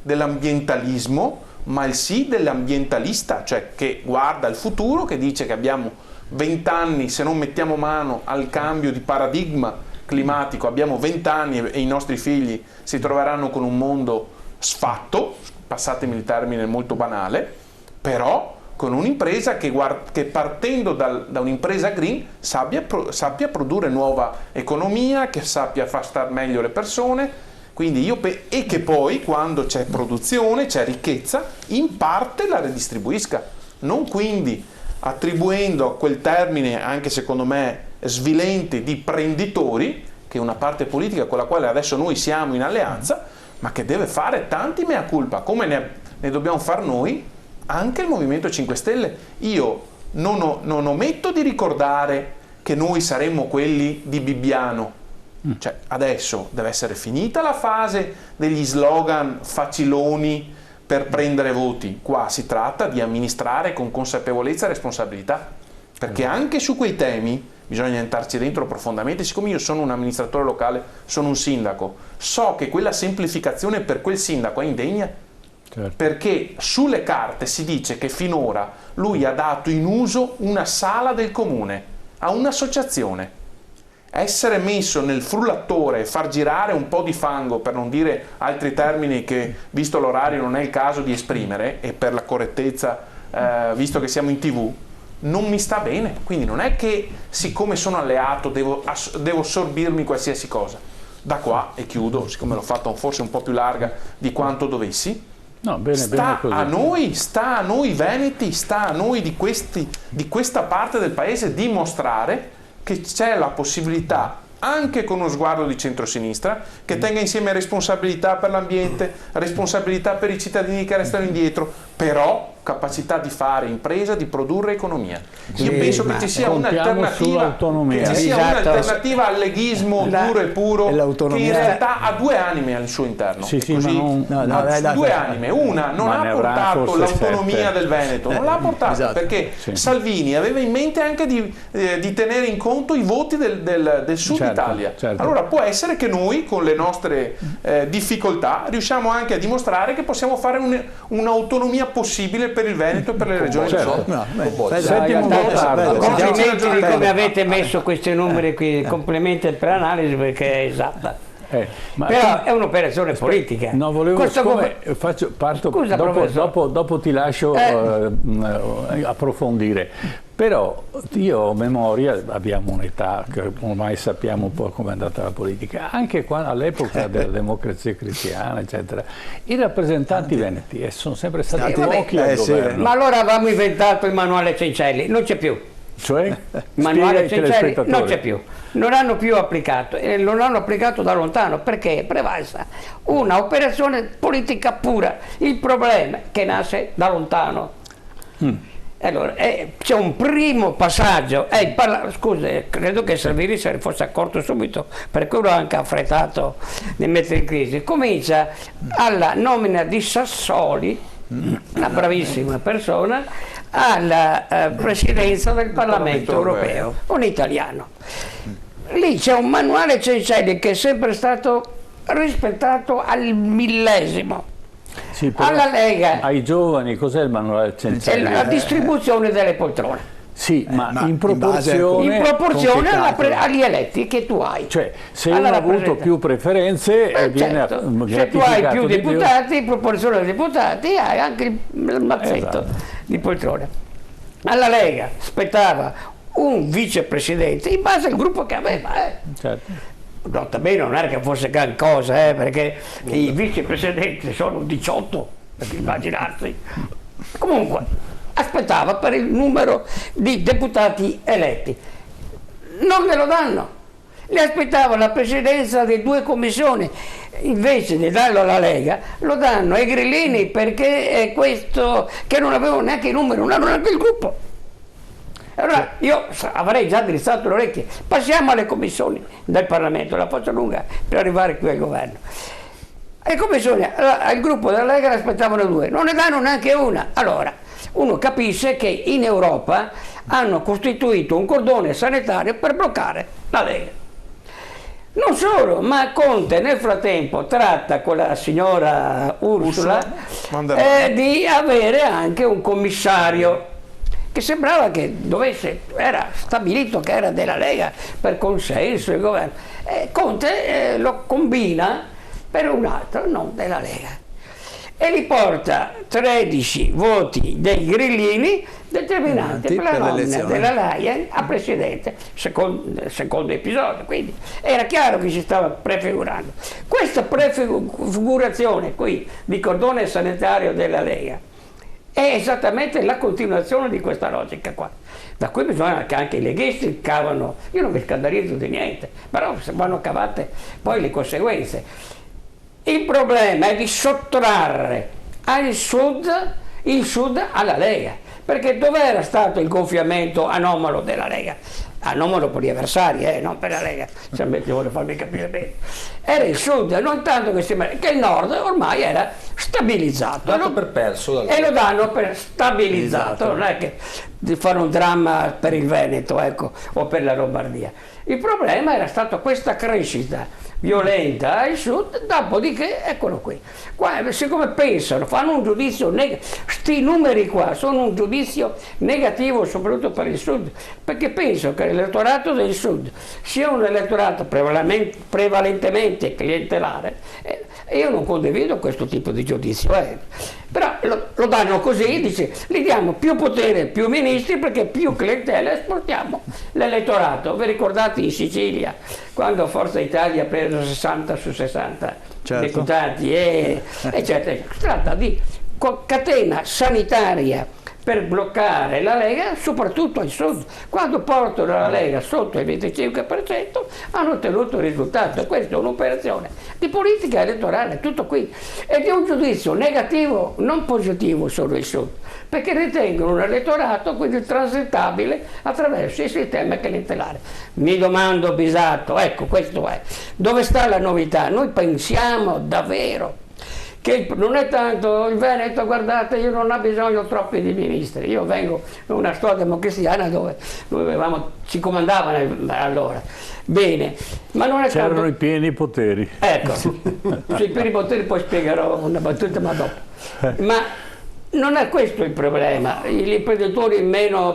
dell'ambientalismo, ma il sì dell'ambientalista, cioè che guarda il futuro, che dice che abbiamo 20 anni, se non mettiamo mano al cambio di paradigma climatico, abbiamo 20 anni e i nostri figli si troveranno con un mondo sfatto, passatemi il termine molto banale, però con un'impresa che partendo da un'impresa green sappia produrre nuova economia, che sappia far star meglio le persone, quindi e che poi quando c'è produzione, c'è ricchezza, in parte la redistribuisca, non quindi attribuendo a quel termine, anche secondo me svilente, di prenditori, che è una parte politica con la quale adesso noi siamo in alleanza, ma che deve fare tanti mea culpa, come ne dobbiamo far noi, anche il Movimento 5 Stelle. Io non ometto di ricordare che noi saremmo quelli di Bibbiano. Cioè, adesso deve essere finita la fase degli slogan faciloni per prendere voti. Qua si tratta di amministrare con consapevolezza e responsabilità, perché anche su quei temi bisogna entrarci dentro profondamente. Siccome io sono un amministratore locale, sono un sindaco, so che quella semplificazione per quel sindaco è indegna. Certo. Perché sulle carte si dice che finora lui ha dato in uso una sala del comune a un'associazione. Essere messo nel frullatore e far girare un po' di fango, per non dire altri termini che, visto l'orario, non è il caso di esprimere, e per la correttezza, visto che siamo in TV, non mi sta bene. Quindi non è che, siccome sono alleato, devo sorbirmi qualsiasi cosa. Da qua, e chiudo, siccome l'ho fatta forse un po' più larga di quanto dovessi, no, sta a noi veneti, sta a noi di questa parte del paese dimostrare che c'è la possibilità, anche con uno sguardo di centrosinistra, che tenga insieme responsabilità per l'ambiente, responsabilità per i cittadini che restano indietro, però capacità di fare impresa, di produrre economia. Io penso che ci sia un'alternativa, al leghismo duro e puro, che in realtà ha due anime al suo interno. Due anime. Una non ha portato l'autonomia del Veneto, non l'ha portata perché Salvini aveva in mente anche di tenere in conto i voti del Sud Italia. Allora può essere che noi, con le nostre difficoltà, riusciamo anche a dimostrare che possiamo fare un'autonomia possibile per il Veneto e per le regioni del Sud. Complimenti di come avete messo questi numeri qui, complimenti per l'analisi, perché è esatta. Però è un'operazione politica. No, volevo, Scusa, dopo ti lascio approfondire. Però io ho memoria, abbiamo un'età che ormai sappiamo un po' come è andata la politica, anche all'epoca della democrazia cristiana, eccetera, i rappresentanti veneti sono sempre stati pochi al governo. Ma allora avevamo inventato il manuale Cencelli, non c'è più. Cioè? Il manuale Cencelli non c'è più, non hanno più applicato, e non hanno applicato da lontano perché è prevalsa una operazione politica pura. Il problema è che nasce da lontano. Allora, c'è un primo passaggio, scusa, credo che Salvini se ne fosse accorto subito, per quello ha anche affrettato di mettere in crisi. Comincia alla nomina di Sassoli, una bravissima persona, alla presidenza del Parlamento europeo, un italiano. Lì c'è un manuale Cencelli che è sempre stato rispettato al millesimo. Sì, però alla Lega, ai giovani cos'è il manuale Cencelli? La distribuzione delle poltrone. Sì, ma in proporzione agli eletti che tu hai. Cioè, se uno ha avuto più preferenze, viene se tu hai più deputati, in proporzione ai deputati, hai anche il mazzetto di poltrone. Alla Lega spettava un vicepresidente in base al gruppo che aveva. Certo. Notabene non era che fosse gran cosa, perché i vicepresidenti sono 18, per immaginarsi. Comunque, aspettava per il numero di deputati eletti. Non me lo danno. Le aspettava la presidenza di 2 commissioni, invece di darlo alla Lega, lo danno ai grillini perché è questo che non avevano neanche i numeri, non avevano neanche il gruppo. Allora io avrei già drizzato le orecchie. Passiamo alle commissioni del Parlamento, la faccio lunga per arrivare qui al governo. Le commissioni, il gruppo della Lega ne aspettavano 2, non ne danno neanche una. Allora, uno capisce che in Europa hanno costituito un cordone sanitario per bloccare la Lega. Non solo, ma Conte nel frattempo tratta con la signora Ursula di avere anche un commissario che sembrava che era stabilito che era della Lega per consenso del governo. Conte lo combina per un altro, non della Lega. E li porta 13 voti dei grillini determinanti per la nomina della Leyen a presidente, secondo episodio. Quindi era chiaro che si stava prefigurando. Questa prefigurazione qui di cordone sanitario della Lega è esattamente la continuazione di questa logica qua. Da qui bisogna che anche i leghisti cavano, io non mi scandalizzo di niente, però vanno cavate poi le conseguenze. Il problema è di sottrarre il sud alla Lega, perché dov'era stato il gonfiamento anomalo della Lega? Anomalo per gli avversari, non per la Lega, se vuole farmi capire bene. Era il sud, non tanto che il nord ormai era stabilizzato. Dato per perso. E lo danno per stabilizzato, non è che di fare un dramma per il Veneto, o per la Lombardia. Il problema era stata questa crescita violenta al sud, dopodiché eccolo qui. Siccome pensano, fanno un giudizio sti numeri qua sono un giudizio negativo soprattutto per il sud, perché penso che l'elettorato del sud sia un elettorato prevalentemente clientelare, e io non condivido questo tipo di giudizio. Però lo danno così, dice, gli diamo più potere, più ministri, perché più clientela esportiamo l'elettorato. Vi ricordate in Sicilia, quando Forza Italia ha preso 60 su 60 deputati, eccetera. Si tratta di catena sanitaria per bloccare la Lega, soprattutto al sud. Quando portano la Lega sotto il 25% hanno ottenuto il risultato. Questa è un'operazione di politica elettorale, tutto qui. Ed è un giudizio negativo, non positivo solo il sud, perché ritengono un elettorato quindi transitabile attraverso il sistema clientelare. Mi domando, Bisato, ecco, questo è. Dove sta la novità? Noi pensiamo davvero che non è tanto il Veneto, guardate, io non ho bisogno troppi di ministri, io vengo da una storia democristiana dove noi ci comandavano allora, bene, ma non è c'erano tanto... i pieni poteri. Ecco, sui pieni poteri poi spiegherò una battuta, ma dopo. Ma non è questo il problema, gli imprenditori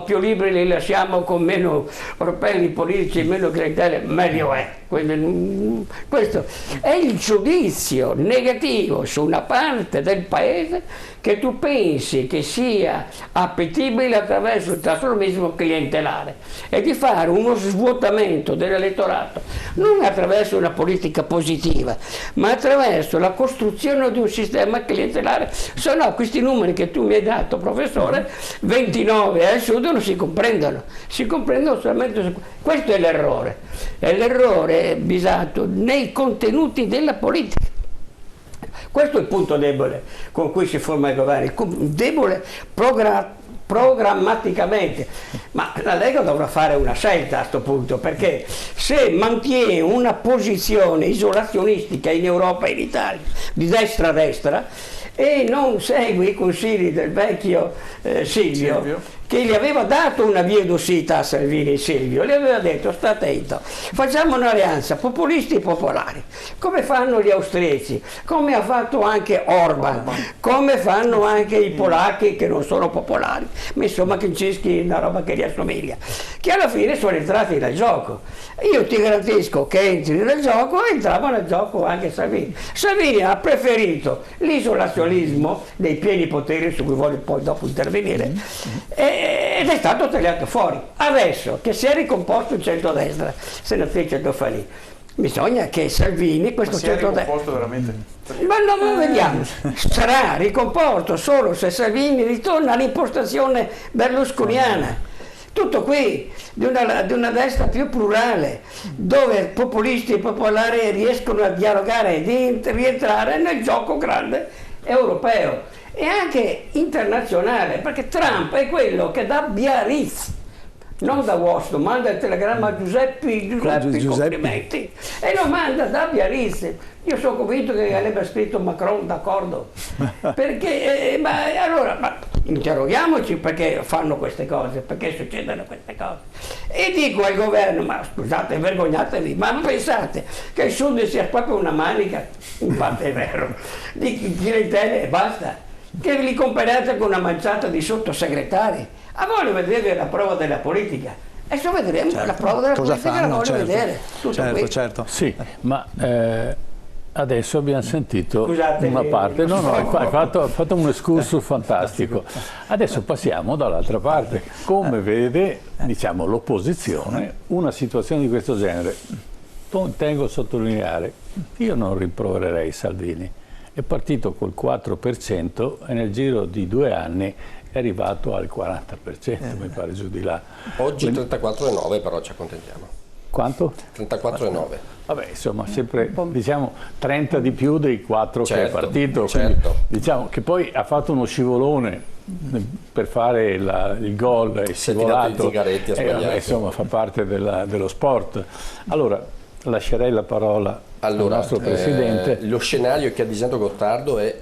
più liberi li lasciamo con meno orpelli politici, meno clientele, meglio è. Questo è il giudizio negativo su una parte del paese che tu pensi che sia appetibile attraverso il trasformismo clientelare, e di fare uno svuotamento dell'elettorato non attraverso una politica positiva, ma attraverso la costruzione di un sistema clientelare. Se no questi numeri che tu mi hai dato, professore, 29 al sud, non si comprendono solamente su... Questo è l'errore basato nei contenuti della politica. Questo è il punto debole con cui si forma il governo, debole programmaticamente, ma la Lega dovrà fare una scelta a questo punto, perché se mantiene una posizione isolazionistica in Europa e in Italia, di destra a destra, e non segue i consigli del vecchio Silvio, che gli aveva dato una via d'uscita a Salvini. Silvio gli aveva detto: sta attento, facciamo un'alleanza populisti e popolari, come fanno gli austriaci, come ha fatto anche Orban, come fanno anche i polacchi che non sono popolari, ma insomma Kaczynski è una roba che gli assomiglia, che alla fine sono entrati nel gioco. Io ti garantisco che entri nel gioco, e entrava nel gioco anche Salvini. Salvini ha preferito l'isolazionismo dei pieni poteri, su cui voglio poi dopo intervenire, ed è stato tagliato fuori. Adesso che si è ricomposto il centrodestra, senatrice Tofani, bisogna che Salvini, questo centrodestra, veramente? ma non vediamo, sarà ricomposto solo se Salvini ritorna all'impostazione berlusconiana. Tutto qui, di una destra più plurale, dove populisti e popolari riescono a dialogare e di rientrare nel gioco grande europeo e anche internazionale, perché Trump è quello che da Biarritz, non da Washington, manda il telegramma a Giuseppe complimenti, e lo manda da Biarritz. Io sono convinto che avrebbe scritto Macron d'accordo, perché allora interroghiamoci perché fanno queste cose, perché succedono queste cose, e dico al governo: ma scusate, vergognatevi, ma pensate che il Sud sia proprio una manica, in parte è vero, di clientele e basta, che li comparate con una manciata di sottosegretari? A voglio vedere la prova della politica, e adesso vedremo la prova della politica, la voglio vedere. Certo. Sì, ma adesso abbiamo sentito una parte, hai fatto un excursus fantastico. Adesso passiamo dall'altra parte. Come vede, diciamo, l'opposizione una situazione di questo genere? Tengo a sottolineare, io non rimprovererei Salvini. È partito col 4% e nel giro di 2 anni è arrivato al 40%, mi pare, giù di là. Oggi 34,9, però ci accontentiamo. Quanto? 34,9. Vabbè, insomma, sempre, diciamo, 30 di più dei 4 che è partito. Certo. Quindi, diciamo che poi ha fatto uno scivolone per fare il gol, è scivolato. Insomma, fa parte dello sport. Allora, lascerei la parola al nostro Presidente. Lo scenario che ha disegnato Gottardo è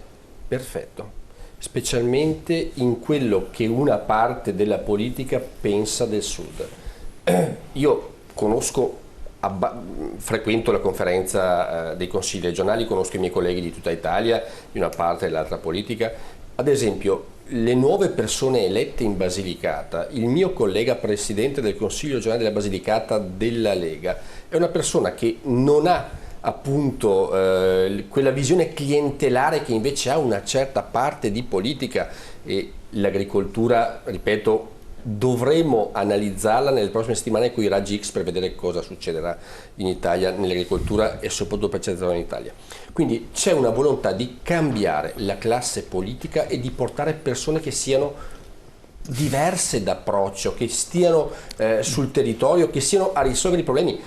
perfetto, specialmente in quello che una parte della politica pensa del Sud. Io frequento la conferenza dei consigli regionali, conosco i miei colleghi di tutta Italia, di una parte e dell'altra politica. Ad esempio, le nuove persone elette in Basilicata, il mio collega presidente del Consiglio regionale della Basilicata della Lega, è una persona che non ha appunto quella visione clientelare che invece ha una certa parte di politica, e l'agricoltura, ripeto, dovremo analizzarla nelle prossime settimane con i raggi X per vedere cosa succederà in Italia nell'agricoltura e soprattutto per certe zone in Italia. Quindi c'è una volontà di cambiare la classe politica e di portare persone che siano diverse d'approccio, che stiano sul territorio, che siano a risolvere i problemi.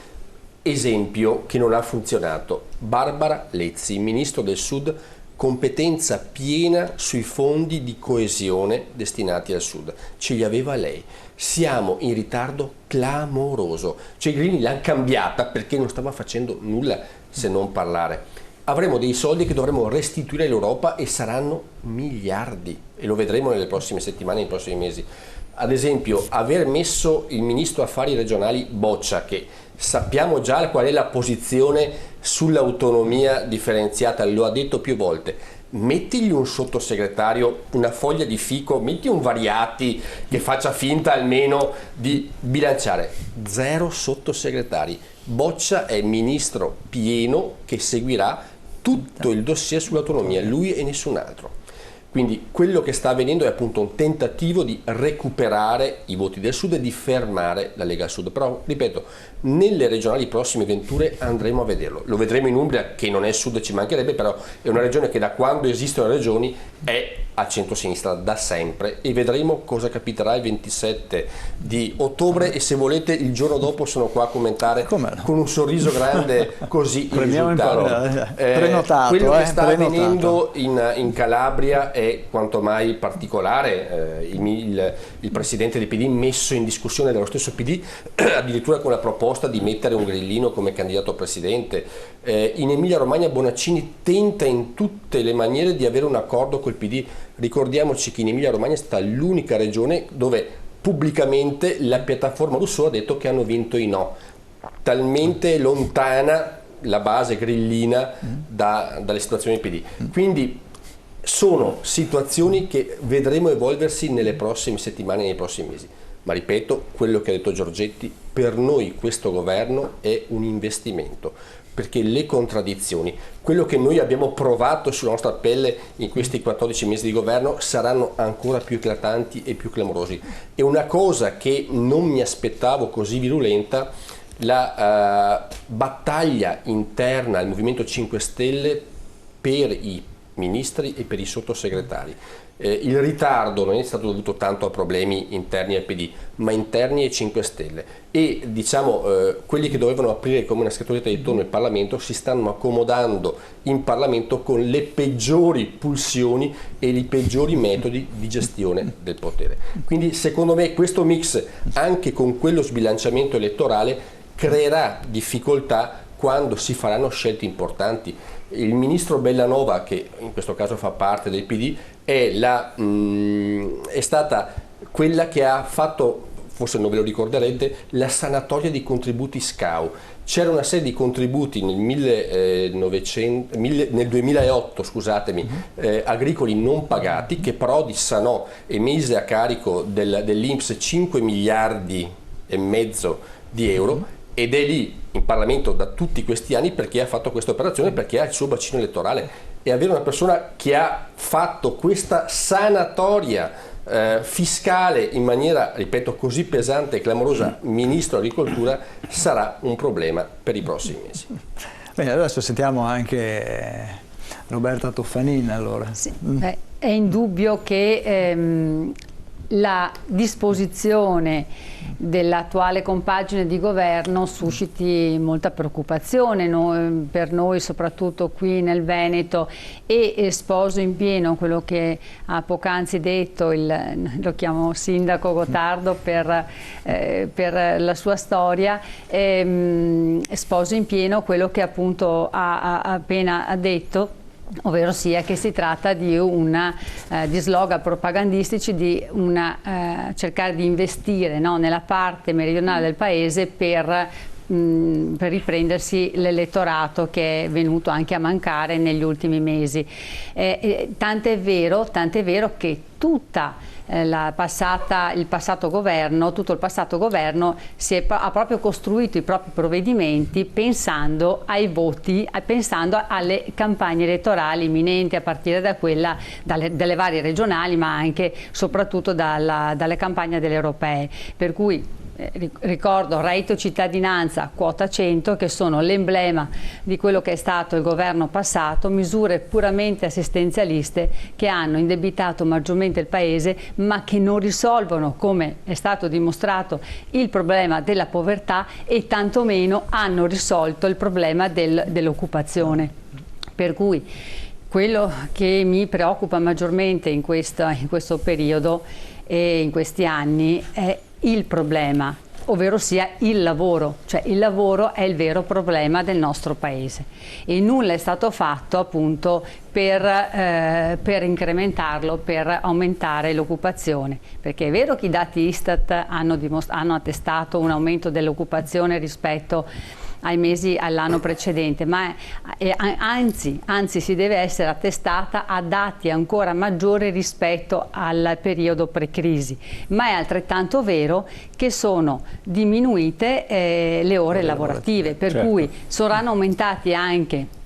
Esempio che non ha funzionato: Barbara Lezzi, ministro del Sud, competenza piena sui fondi di coesione destinati al Sud. Ce li aveva lei. Siamo in ritardo clamoroso. Cioè i grillini l'hanno cambiata perché non stava facendo nulla se non parlare. Avremo dei soldi che dovremo restituire all'Europa e saranno miliardi, e lo vedremo nelle prossime settimane, nei prossimi mesi. Ad esempio, aver messo il ministro affari regionali Boccia, che sappiamo già qual è la posizione sull'autonomia differenziata, lo ha detto più volte. Mettigli un sottosegretario, una foglia di fico, metti un Variati che faccia finta almeno di bilanciare. 0 sottosegretari, Boccia è ministro pieno che seguirà tutto il dossier sull'autonomia, lui e nessun altro. Quindi quello che sta avvenendo è appunto un tentativo di recuperare i voti del Sud e di fermare la Lega Sud. Però, ripeto, nelle regionali prossime venture andremo a vederlo. Lo vedremo in Umbria, che non è Sud, ci mancherebbe, però è una regione che da quando esistono le regioni è a centro-sinistra da sempre, e vedremo cosa capiterà il 27 di ottobre, e se volete il giorno dopo sono qua a commentare con un sorriso grande così il risultato. Prenotato, quello che sta avvenendo in Calabria è quanto mai particolare. Il presidente del PD messo in discussione dallo stesso PD, addirittura con la proposta di mettere un grillino come candidato a presidente. In Emilia Romagna Bonaccini tenta in tutte le maniere di avere un accordo col PD. Ricordiamoci che in Emilia Romagna è stata l'unica regione dove pubblicamente la piattaforma Rousseau ha detto che hanno vinto i no, talmente lontana la base grillina dalle situazioni del PD. Quindi sono situazioni che vedremo evolversi nelle prossime settimane e nei prossimi mesi. Ma ripeto, quello che ha detto Giorgetti, per noi questo governo è un investimento, perché le contraddizioni, quello che noi abbiamo provato sulla nostra pelle in questi 14 mesi di governo, saranno ancora più eclatanti e più clamorosi. E una cosa che non mi aspettavo così virulenta, la battaglia interna al Movimento 5 Stelle per i ministri e per i sottosegretari. Il ritardo non è stato dovuto tanto a problemi interni al PD, ma interni ai 5 Stelle, e diciamo quelli che dovevano aprire come una scatoletta di tonno il Parlamento si stanno accomodando in Parlamento con le peggiori pulsioni e i peggiori metodi di gestione del potere. Quindi secondo me questo mix, anche con quello sbilanciamento elettorale, creerà difficoltà quando si faranno scelte importanti. Il ministro Bellanova, che in questo caso fa parte del PD, è stata quella che ha fatto, forse non ve lo ricorderete, la sanatoria di contributi SCAU. C'era una serie di contributi nel 2008, scusatemi, agricoli non pagati, che Prodi sanò e mise a carico dell'INPS 5 miliardi e mezzo di euro, ed è lì in Parlamento da tutti questi anni perché ha fatto questa operazione, perché ha il suo bacino elettorale. E avere una persona che ha fatto questa sanatoria fiscale in maniera, ripeto, così pesante e clamorosa, ministro dell'agricoltura, sarà un problema per i prossimi mesi. Bene, adesso sentiamo anche Roberta Toffanin. Allora. Sì, è indubbio che la disposizione dell'attuale compagine di governo susciti molta preoccupazione per noi, soprattutto qui nel Veneto, e sposo in pieno quello che ha poc'anzi detto lo chiamo sindaco Gottardo per la sua storia, sposo in pieno quello che appunto ha appena detto, ovvero sia che si tratta di di slogan propagandistici, di cercare di investire, no, nella parte meridionale del paese per riprendersi l'elettorato che è venuto anche a mancare negli ultimi mesi. Tant'è vero che tutta il passato governo ha proprio costruito i propri provvedimenti pensando ai voti, pensando alle campagne elettorali imminenti, a partire da quella delle varie regionali, ma anche soprattutto dalle campagne delle europee. Per cui ricordo reddito cittadinanza, quota 100, che sono l'emblema di quello che è stato il governo passato, misure puramente assistenzialiste che hanno indebitato maggiormente il paese, ma che non risolvono, come è stato dimostrato, il problema della povertà, e tantomeno hanno risolto il problema dell'occupazione. Per cui quello che mi preoccupa maggiormente in questo periodo e in questi anni è il problema, ovvero sia il lavoro. Cioè il lavoro è il vero problema del nostro paese, e nulla è stato fatto appunto per incrementarlo, per aumentare l'occupazione, perché è vero che i dati Istat hanno attestato un aumento dell'occupazione rispetto all'anno precedente, ma anzi si deve essere attestata a dati ancora maggiori rispetto al periodo pre-crisi, ma è altrettanto vero che sono diminuite le ore lavorative, per cui saranno aumentati anche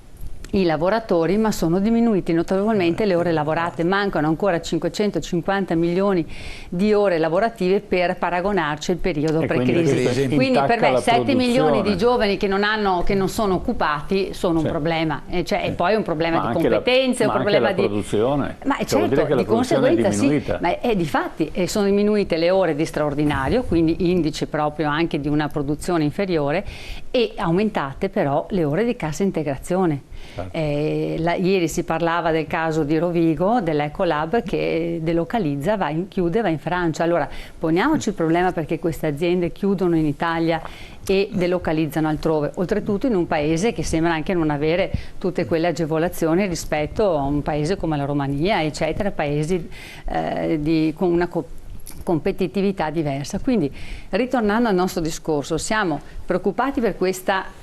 i lavoratori, ma sono diminuiti notevolmente le ore lavorate. Mancano ancora 550 milioni di ore lavorative per paragonarci al periodo pre-crisi. Quindi per me 7 milioni di giovani che non sono occupati sono un problema, e poi è un problema di competenze, un problema di produzione. Ma certo, di conseguenza sì, ma difatti sono diminuite le ore di straordinario, quindi indice proprio anche di una produzione inferiore, e aumentate però le ore di cassa integrazione. Ieri si parlava del caso di Rovigo, dell'Ecolab, che delocalizza, chiude, va in Francia. Allora poniamoci il problema perché queste aziende chiudono in Italia e delocalizzano altrove, oltretutto in un paese che sembra anche non avere tutte quelle agevolazioni rispetto a un paese come la Romania, eccetera, paesi con una competitività diversa. Quindi, ritornando al nostro discorso, siamo preoccupati per questa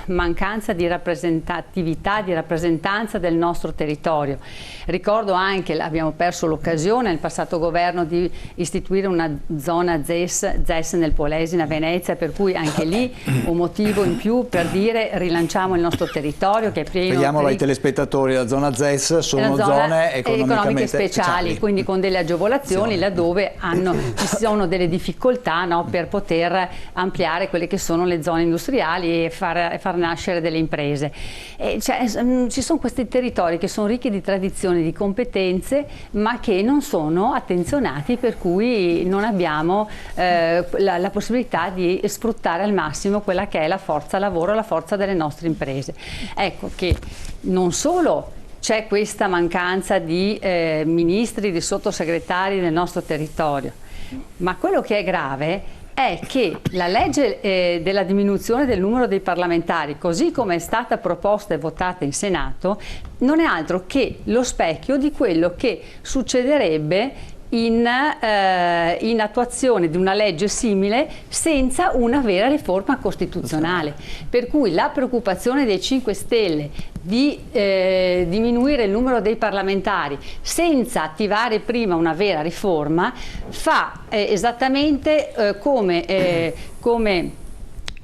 mancanza di rappresentatività, di rappresentanza del nostro territorio. Ricordo anche, abbiamo perso l'occasione nel passato governo di istituire una zona ZES nel Polesine a Venezia, per cui anche lì un motivo in più per dire rilanciamo il nostro territorio che è pieno. Vediamolo ai telespettatori, la zona ZES sono zone economiche speciali, quindi con delle agevolazioni laddove ci sono delle difficoltà, no, per poter ampliare quelle che sono le zone industriali e far nascere delle imprese. Ci sono questi territori che sono ricchi di tradizioni, di competenze, ma che non sono attenzionati, per cui non abbiamo la possibilità di sfruttare al massimo quella che è la forza lavoro, la forza delle nostre imprese. Ecco che non solo c'è questa mancanza di ministri, di sottosegretari nel nostro territorio, ma quello che è grave è che la legge della diminuzione del numero dei parlamentari, così come è stata proposta e votata in Senato, non è altro che lo specchio di quello che succederebbe in attuazione di una legge simile senza una vera riforma costituzionale. Per cui la preoccupazione dei 5 Stelle di diminuire il numero dei parlamentari senza attivare prima una vera riforma fa esattamente come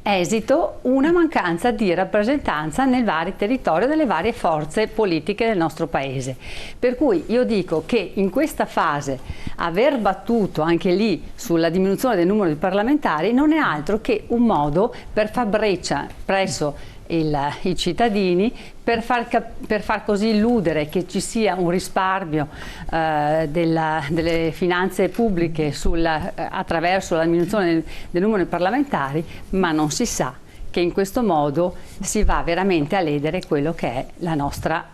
esito una mancanza di rappresentanza nei vari territori, nelle varie forze politiche del nostro paese. Per cui io dico che in questa fase aver battuto anche lì sulla diminuzione del numero di parlamentari non è altro che un modo per far breccia presso i cittadini, per far così illudere che ci sia un risparmio delle finanze pubbliche attraverso la diminuzione del numero di parlamentari, ma non si sa che in questo modo si va veramente a ledere quello che è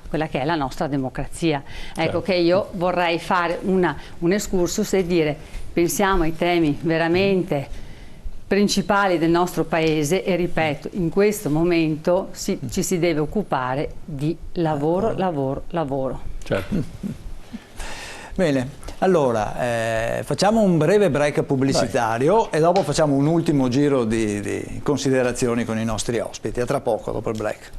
quella che è la nostra democrazia. Ecco che io vorrei fare un excursus e dire: pensiamo ai temi veramente principali del nostro paese e, ripeto, in questo momento ci si deve occupare di lavoro, lavoro, lavoro. Certo. Bene, allora facciamo un breve break pubblicitario e dopo facciamo un ultimo giro di considerazioni con i nostri ospiti. A tra poco, dopo il break.